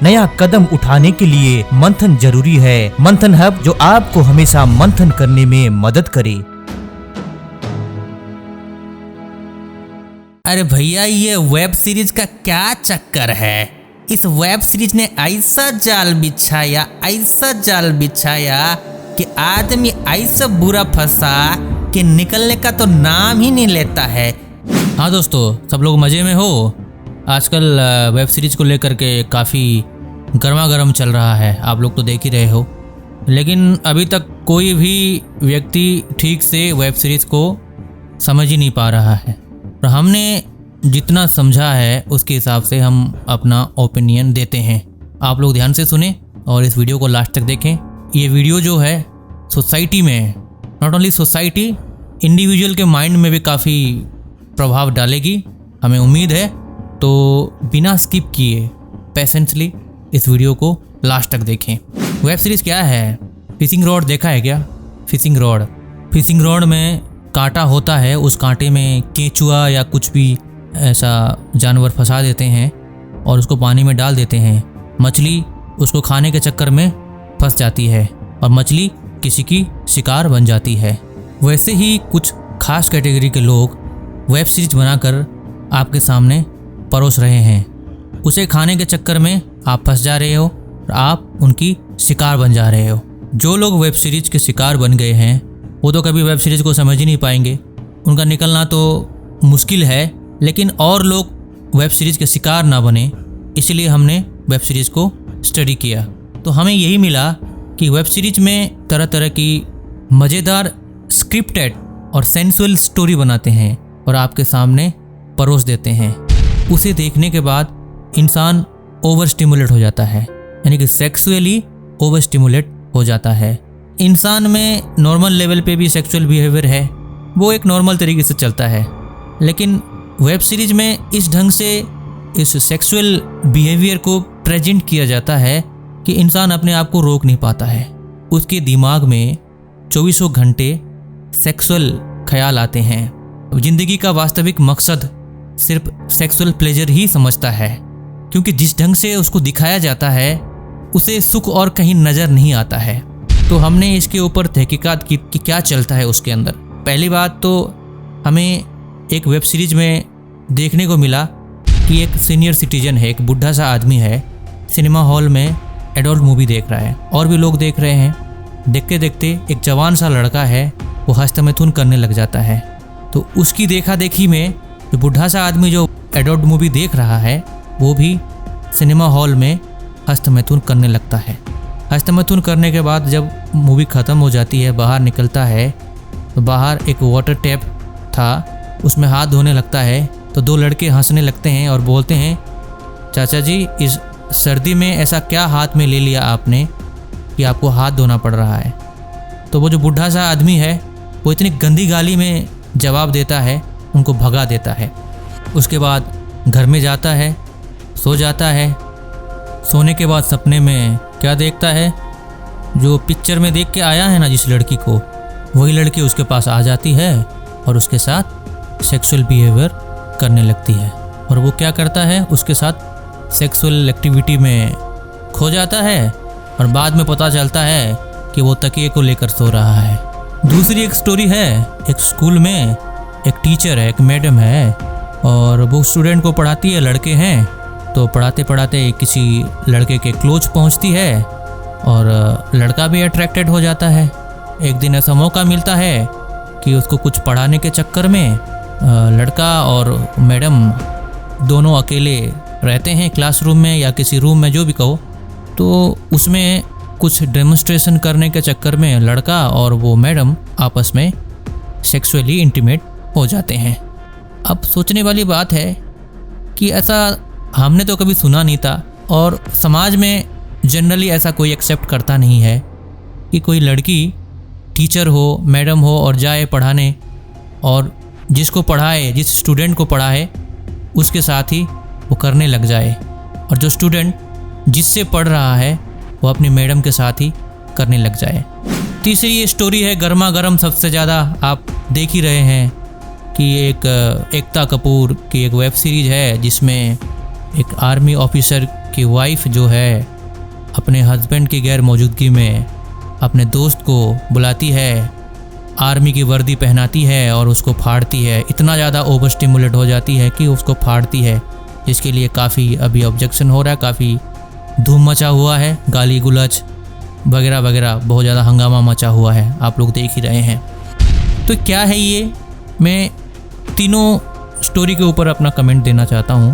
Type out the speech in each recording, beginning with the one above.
नया कदम उठाने के लिए मंथन जरूरी है। मंथन हब जो आपको हमेशा मंथन करने में मदद करे। अरे भैया, ये वेब सीरीज का क्या चक्कर है? इस वेब सीरीज ने ऐसा जाल बिछाया कि आदमी ऐसा बुरा फंसा कि निकलने का तो नाम ही नहीं लेता है। हाँ दोस्तों, सब लोग मज़े में हो? आजकल वेब सीरीज को लेकर के काफ़ी गर्मा गर्म चल रहा है, आप लोग तो देख ही रहे हो। लेकिन अभी तक कोई भी व्यक्ति ठीक से वेब सीरीज़ को समझ ही नहीं पा रहा है। और हमने जितना समझा है उसके हिसाब से हम अपना ओपिनियन देते हैं। आप लोग ध्यान से सुने और इस वीडियो को लास्ट तक देखें। ये वीडियो जो है सोसाइटी में, नॉट ओनली सोसाइटी, इंडिविजुअल के माइंड में भी काफ़ी प्रभाव डालेगी, हमें उम्मीद है। तो बिना स्किप किए पेशेंटली इस वीडियो को लास्ट तक देखें। वेब सीरीज़ क्या है? फिशिंग रॉड देखा है क्या? फिशिंग रॉड में कांटा होता है, उस कांटे में केंचुआ या कुछ भी ऐसा जानवर फंसा देते हैं और उसको पानी में डाल देते हैं। मछली उसको खाने के चक्कर में फंस जाती है और मछली किसी की शिकार बन जाती है। वैसे ही कुछ खास कैटेगरी के लोग वेब सीरीज बनाकर आपके सामने परोस रहे हैं। उसे खाने के चक्कर में आप फंस जा रहे हो और आप उनकी शिकार बन जा रहे हो। जो लोग वेब सीरीज के शिकार बन गए हैं वो तो कभी वेब सीरीज़ को समझ ही नहीं पाएंगे, उनका निकलना तो मुश्किल है। लेकिन और लोग वेब सीरीज़ के शिकार ना बने, इसलिए हमने वेब सीरीज़ को स्टडी किया। तो हमें यही मिला कि वेब सीरीज में तरह तरह की मज़ेदार स्क्रिप्टेड और सेंसुअल स्टोरी बनाते हैं और आपके सामने परोस देते हैं। उसे देखने के बाद इंसान ओवर स्टिमुलेट हो जाता है, यानी कि सेक्सुअली ओवर स्टिमुलेट हो जाता है। इंसान में नॉर्मल लेवल पे भी सेक्सुअल बिहेवियर है, वो एक नॉर्मल तरीके से चलता है। लेकिन वेब सीरीज में इस ढंग से इस सेक्सुअल बिहेवियर को प्रेजेंट किया जाता है कि इंसान अपने आप को रोक नहीं पाता है। उसके दिमाग में 24 घंटे सेक्सुअल ख्याल आते हैं। ज़िंदगी का वास्तविक मकसद सिर्फ सेक्सुअल प्लेजर ही समझता है, क्योंकि जिस ढंग से उसको दिखाया जाता है उसे सुख और कहीं नज़र नहीं आता है। तो हमने इसके ऊपर तहकीकात की कि क्या चलता है उसके अंदर। पहली बात तो हमें एक वेब सीरीज में देखने को मिला कि एक सीनियर सिटीजन है, एक बूढ़ा सा आदमी है, सिनेमा हॉल में एडल्ट मूवी देख रहा है और भी लोग देख रहे हैं। देखते देखते एक जवान सा लड़का है, वो हस्तमैथुन करने लग जाता है। तो उसकी देखा देखी में जो बूढ़ा सा आदमी जो एडल्ट मूवी देख रहा है वो भी सिनेमा हॉल में हस्तमैथुन करने लगता है। हस्तमैथुन करने के बाद जब मूवी ख़त्म हो जाती है, बाहर निकलता है, तो बाहर एक वाटर टैप था, उसमें हाथ धोने लगता है। तो दो लड़के हंसने लगते हैं और बोलते हैं, चाचा जी इस सर्दी में ऐसा क्या हाथ में ले लिया आपने कि आपको हाथ धोना पड़ रहा है? तो वो जो बूढ़ा सा आदमी है वो इतनी गंदी गाली में जवाब देता है, उनको भगा देता है। उसके बाद घर में जाता है, सो जाता है। सोने के बाद सपने में क्या देखता है? जो पिक्चर में देख के आया है ना जिस लड़की को, वही लड़की उसके पास आ जाती है और उसके साथ सेक्सुअल बिहेवियर करने लगती है। और वो क्या करता है? उसके साथ सेक्सुअल एक्टिविटी में खो जाता है और बाद में पता चलता है कि वो तकिए को लेकर सो रहा है। दूसरी एक स्टोरी है, एक स्कूल में एक टीचर है, एक मैडम है, और वो स्टूडेंट को पढ़ाती है, लड़के हैं। तो पढ़ाते पढ़ाते किसी लड़के के क्लोज पहुंचती है और लड़का भी अट्रैक्टेड हो जाता है। एक दिन ऐसा मौका मिलता है कि उसको कुछ पढ़ाने के चक्कर में लड़का और मैडम दोनों अकेले रहते हैं क्लासरूम में या किसी रूम में, जो भी कहो। तो उसमें कुछ डेमोन्स्ट्रेशन करने के चक्कर में लड़का और वो मैडम आपस में सेक्सुअली इंटीमेट हो जाते हैं। अब सोचने वाली बात है कि ऐसा हमने तो कभी सुना नहीं था और समाज में जनरली ऐसा कोई एक्सेप्ट करता नहीं है कि कोई लड़की टीचर हो, मैडम हो और जाए पढ़ाने और जिसको पढ़ाए, जिस स्टूडेंट को पढ़ाए उसके साथ ही वो करने लग जाए, और जो स्टूडेंट जिससे पढ़ रहा है वो अपनी मैडम के साथ ही करने लग जाए। तीसरी ये स्टोरी है गर्मा गर्म, सबसे ज़्यादा आप देख ही रहे हैं कि एक एकता कपूर की एक वेब सीरीज़ है जिसमें एक आर्मी ऑफिसर कि वाइफ जो है अपने हस्बैंड की गैर मौजूदगी में अपने दोस्त को बुलाती है, आर्मी की वर्दी पहनाती है और उसको फाड़ती है। इतना ज़्यादा ओवर स्टिमुलेट हो जाती है कि उसको फाड़ती है, जिसके लिए काफ़ी अभी ऑब्जेक्शन हो रहा है, काफ़ी धूम मचा हुआ है, गाली गुलच वगैरह वगैरह बहुत ज़्यादा हंगामा मचा हुआ है, आप लोग देख ही रहे हैं। तो क्या है ये, मैं तीनों स्टोरी के ऊपर अपना कमेंट देना चाहता हूँ।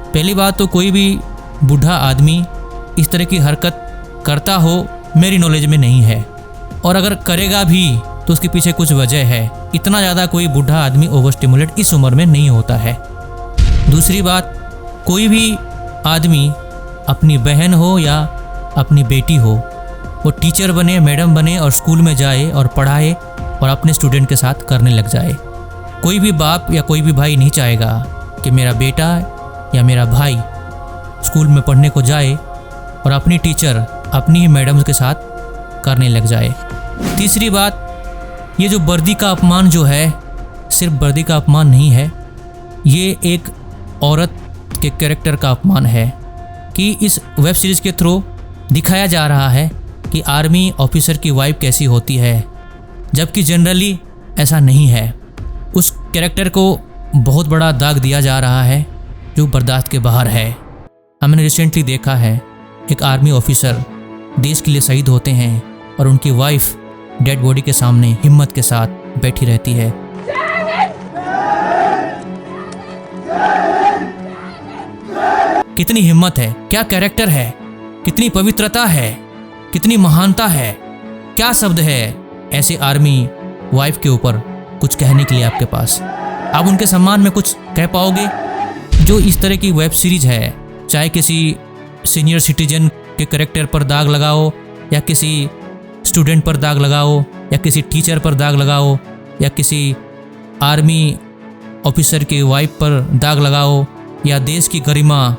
पहली बात तो कोई भी बूढ़ा आदमी इस तरह की हरकत करता हो मेरी नॉलेज में नहीं है, और अगर करेगा भी तो उसके पीछे कुछ वजह है। इतना ज़्यादा कोई बूढ़ा आदमी ओवर स्टिमुलेट इस उम्र में नहीं होता है। दूसरी बात, कोई भी आदमी अपनी बहन हो या अपनी बेटी हो, वो टीचर बने, मैडम बने और स्कूल में जाए और पढ़ाए और अपने स्टूडेंट के साथ करने लग जाए। कोई भी बाप या कोई भी भाई नहीं चाहेगा कि मेरा बेटा या मेरा भाई स्कूल में पढ़ने को जाए और अपनी टीचर अपनी ही मैडम के साथ करने लग जाए। तीसरी बात, ये जो वर्दी का अपमान जो है, सिर्फ वर्दी का अपमान नहीं है, ये एक औरत के कैरेक्टर का अपमान है कि इस वेब सीरीज़ के थ्रू दिखाया जा रहा है कि आर्मी ऑफिसर की वाइफ कैसी होती है, जबकि जनरली ऐसा नहीं है। उस कैरेक्टर को बहुत बड़ा दाग दिया जा रहा है जो बर्दाश्त के बाहर है। हमने रिसेंटली देखा है एक आर्मी ऑफिसर देश के लिए शहीद होते हैं और उनकी वाइफ डेड बॉडी के सामने हिम्मत के साथ बैठी रहती है। कितनी हिम्मत है, क्या कैरेक्टर है, कितनी पवित्रता है, कितनी महानता है, क्या शब्द है ऐसे आर्मी वाइफ के ऊपर कुछ कहने के लिए आपके पास? आप उनके सम्मान में कुछ कह पाओगे? जो इस तरह की वेब सीरीज है, चाहे किसी सीनियर सिटीजन के कैरेक्टर पर दाग लगाओ या किसी स्टूडेंट पर दाग लगाओ या किसी टीचर पर दाग लगाओ या किसी आर्मी ऑफिसर की वाइफ पर दाग लगाओ या देश की गरिमा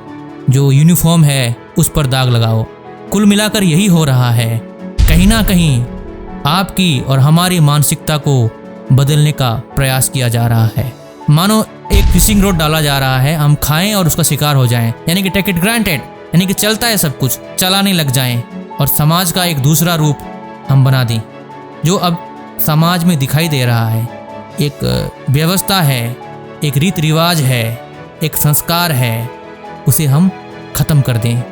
जो यूनिफॉर्म है उस पर दाग लगाओ, कुल मिलाकर यही हो रहा है। कहीं ना कहीं आपकी और हमारी मानसिकता को बदलने का प्रयास किया जा रहा है। मानो एक फिशिंग रोड डाला जा रहा है, हम खाएं और उसका शिकार हो जाएं, यानी कि टेक इट ग्रांटेड, यानी कि चलता है सब कुछ, चलाने लग जाएं और समाज का एक दूसरा रूप हम बना दें जो अब समाज में दिखाई दे रहा है। एक व्यवस्था है, एक रीत रिवाज है, एक संस्कार है, उसे हम ख़त्म कर दें।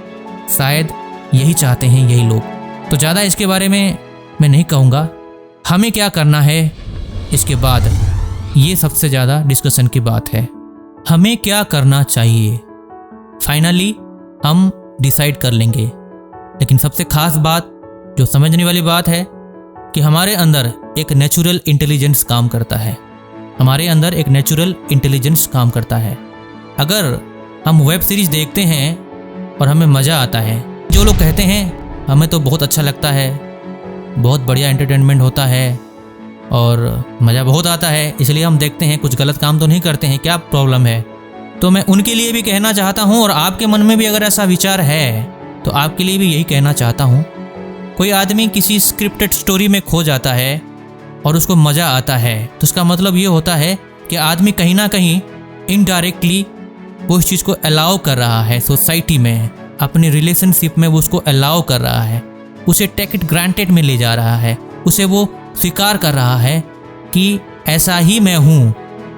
शायद यही चाहते हैं यही लोग। तो ज़्यादा इसके बारे में मैं नहीं कहूँगा। हमें क्या करना है इसके बाद, ये सबसे ज़्यादा डिस्कशन की बात है। हमें क्या करना चाहिए फाइनली हम डिसाइड कर लेंगे। लेकिन सबसे खास बात जो समझने वाली बात है कि हमारे अंदर एक नेचुरल इंटेलिजेंस काम करता है। हमारे अंदर एक नेचुरल इंटेलिजेंस काम करता है। अगर हम वेब सीरीज़ देखते हैं और हमें मज़ा आता है, जो लोग कहते हैं हमें तो बहुत अच्छा लगता है, बहुत बढ़िया एंटरटेनमेंट होता है और मज़ा बहुत आता है, इसलिए हम देखते हैं, कुछ गलत काम तो नहीं करते हैं, क्या प्रॉब्लम है? तो मैं उनके लिए भी कहना चाहता हूँ, और आपके मन में भी अगर ऐसा विचार है तो आपके लिए भी यही कहना चाहता हूँ। कोई आदमी किसी स्क्रिप्टेड स्टोरी में खो जाता है और उसको मज़ा आता है, तो उसका मतलब ये होता है कि आदमी कहीं ना कहीं इनडायरेक्टली वो उस चीज़ को अलाउ कर रहा है सोसाइटी में, अपनी रिलेशनशिप में वो उसको अलाउ कर रहा है, उसे टेक इट ग्रांटेड में ले जा रहा है, उसे वो स्वीकार कर रहा है कि ऐसा ही मैं हूँ,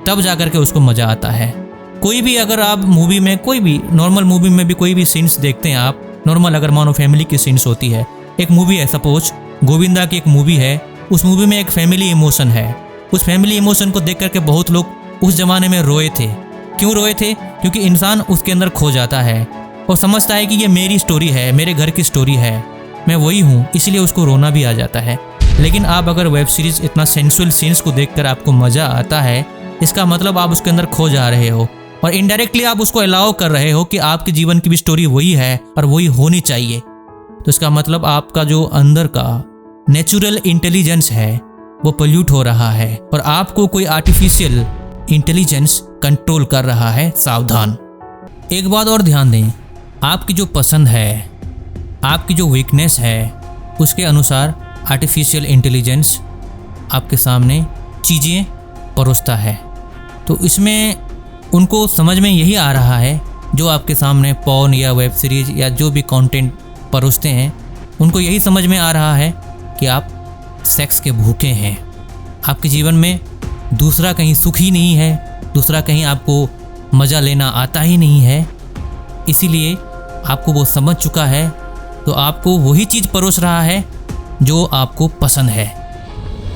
तब जाकर के उसको मज़ा आता है। कोई भी अगर आप मूवी में, कोई भी नॉर्मल मूवी में भी कोई भी सीन्स देखते हैं आप, नॉर्मल अगर मानो फैमिली की सीन्स होती है, एक मूवी है सपोज गोविंदा की एक मूवी है, उस मूवी में एक फैमिली इमोशन है। उस फैमिली इमोशन को देख करके बहुत लोग उस ज़माने में रोए थे। क्यों रोए थे? क्योंकि इंसान उसके अंदर खो जाता है और समझता है कि ये मेरी स्टोरी है, मेरे घर की स्टोरी है, मैं वही हूँ, इसलिए उसको रोना भी आ जाता है। लेकिन आप अगर वेब सीरीज़ इतना सेंसुअल सीन्स को देखकर आपको मज़ा आता है, इसका मतलब आप उसके अंदर खो जा रहे हो और इनडायरेक्टली आप उसको अलाउ कर रहे हो कि आपके जीवन की भी स्टोरी वही है और वही होनी चाहिए। तो इसका मतलब आपका जो अंदर का नेचुरल इंटेलिजेंस है वो पोल्यूट हो रहा है और आपको कोई आर्टिफिशियल इंटेलिजेंस कंट्रोल कर रहा है। सावधान। एक बात और ध्यान दें, आपकी जो पसंद है, आपकी जो वीकनेस है, उसके अनुसार आर्टिफिशियल इंटेलिजेंस आपके सामने चीज़ें परोसता है। तो इसमें उनको समझ में यही आ रहा है जो आपके सामने पॉर्न या वेब सीरीज या जो भी कंटेंट परोसते हैं, उनको यही समझ में आ रहा है कि आप सेक्स के भूखे हैं। आपके जीवन में दूसरा कहीं सुख ही नहीं है, दूसरा कहीं आपको मज़ा लेना आता ही नहीं है, इसीलिए आपको वो समझ चुका है तो आपको वही चीज़ परोस रहा है जो आपको पसंद है।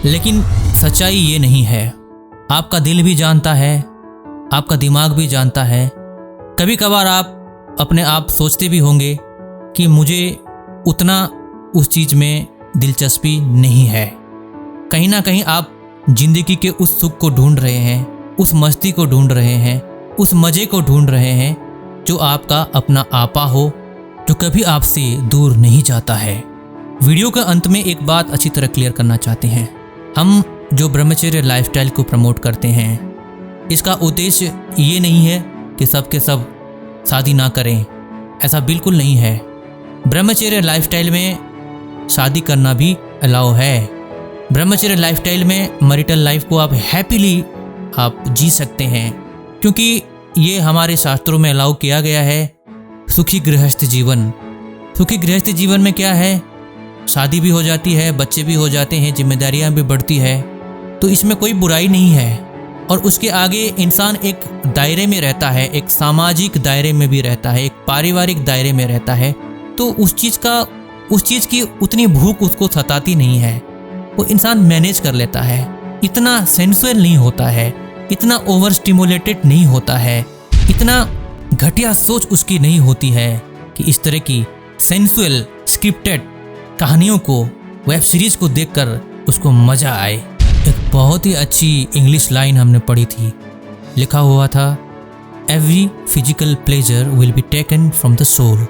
लेकिन सच्चाई ये नहीं है। आपका दिल भी जानता है, आपका दिमाग भी जानता है। कभी कभार आप अपने आप सोचते भी होंगे कि मुझे उतना उस चीज़ में दिलचस्पी नहीं है। कहीं ना कहीं आप जिंदगी के उस सुख को ढूंढ रहे हैं, उस मस्ती को ढूंढ रहे हैं, उस मज़े को ढूंढ रहे हैं जो आपका अपना आपा हो, जो कभी आपसे दूर नहीं जाता है। वीडियो के अंत में एक बात अच्छी तरह क्लियर करना चाहते हैं। हम जो ब्रह्मचर्य लाइफस्टाइल को प्रमोट करते हैं, इसका उद्देश्य ये नहीं है कि सब के सब शादी ना करें, ऐसा बिल्कुल नहीं है। ब्रह्मचर्य लाइफस्टाइल में शादी करना भी अलाउ है। ब्रह्मचर्य लाइफस्टाइल में मैरिटल लाइफ को आप हैप्पीली आप जी सकते हैं, क्योंकि ये हमारे शास्त्रों में अलाउ किया गया है। सुखी गृहस्थ जीवन, सुखी गृहस्थ जीवन में क्या है, शादी भी हो जाती है, बच्चे भी हो जाते हैं, जिम्मेदारियां भी बढ़ती है, तो इसमें कोई बुराई नहीं है। और उसके आगे इंसान एक दायरे में रहता है, एक सामाजिक दायरे में भी रहता है, एक पारिवारिक दायरे में रहता है, तो उस चीज़ की उतनी भूख उसको सताती नहीं है। वो इंसान मैनेज कर लेता है, इतना सेंसुअल नहीं होता है, इतना ओवर स्टिमुलेटेड नहीं होता है, इतना घटिया सोच उसकी नहीं होती है कि इस तरह की सेंसुअल स्क्रिप्टेड कहानियों को, वेब सीरीज को देखकर उसको मज़ा आए। एक बहुत ही अच्छी इंग्लिश लाइन हमने पढ़ी थी, लिखा हुआ था, every physical pleasure will be taken from the soul.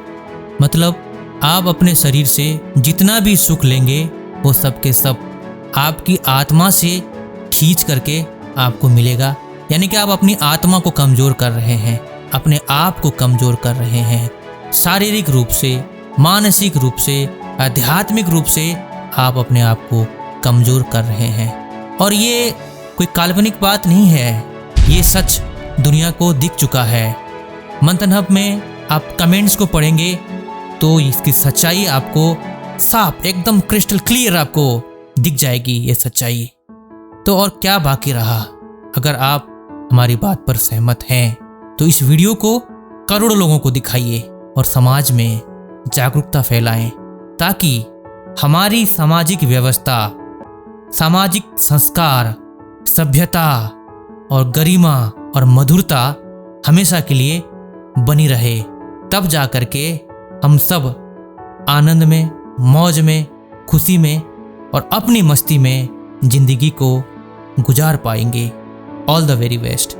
मतलब आप अपने शरीर से जितना भी सुख लेंगे वो सब के सब आपकी आत्मा से खींच करके आपको मिलेगा। यानी कि आप अपनी आत्मा को कमज़ोर कर रहे हैं, अपने आप को कमज़ोर कर रहे हैं, शारीरिक रूप से, मानसिक रूप से, आध्यात्मिक रूप से आप अपने आप को कमज़ोर कर रहे हैं। और ये कोई काल्पनिक बात नहीं है, ये सच दुनिया को दिख चुका है। मंथन हब में आप कमेंट्स को पढ़ेंगे तो इसकी सच्चाई आपको साफ, एकदम क्रिस्टल क्लियर आपको दिख जाएगी ये सच्चाई। तो और क्या बाकी रहा। अगर आप हमारी बात पर सहमत हैं तो इस वीडियो को करोड़ों लोगों को दिखाइए और समाज में जागरूकता फैलाएं, ताकि हमारी सामाजिक व्यवस्था, सामाजिक संस्कार, सभ्यता और गरिमा और मधुरता हमेशा के लिए बनी रहे। तब जा कर के हम सब आनंद में, मौज में, खुशी में और अपनी मस्ती में जिंदगी को गुजार पाएंगे। All the very best.